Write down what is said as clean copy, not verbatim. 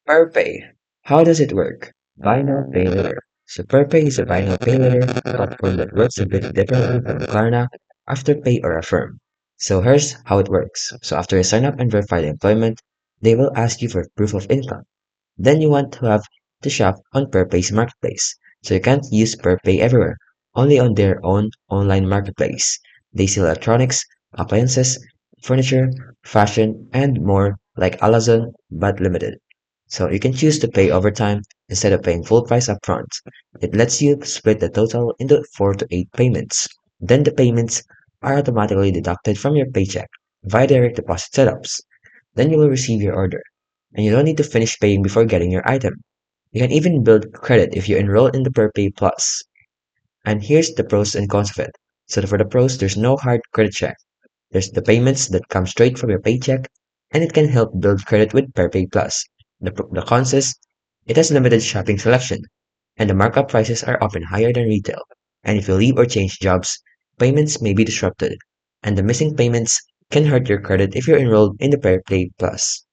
Perpay. How does it work? Buy now, pay later. So Perpay is a buy now, pay later platform that works a bit differently from Klarna, Afterpay, or Affirm. So here's how it works. So after you sign up and verify the employment, they will ask you for proof of income. Then you want to have to shop on Perpay's marketplace. So you can't use Perpay everywhere, only on their own online marketplace. They sell electronics, appliances, furniture, fashion, and more like Amazon but limited. So you can choose to pay over time instead of paying full price upfront. It lets you split the total into 4 to 8 payments. Then the payments are automatically deducted from your paycheck via direct deposit setups. Then you will receive your order, and you don't need to finish paying before getting your item. You can even build credit if you enroll in the Perpay Plus. And here's the pros and cons of it. So for the pros, there's no hard credit check. There's the payments that come straight from your paycheck, and it can help build credit with Perpay Plus. The cons is it has limited shopping selection, and the markup prices are often higher than retail. And if you leave or change jobs, payments may be disrupted, and the missing payments can hurt your credit if you're enrolled in the Perpay Plus.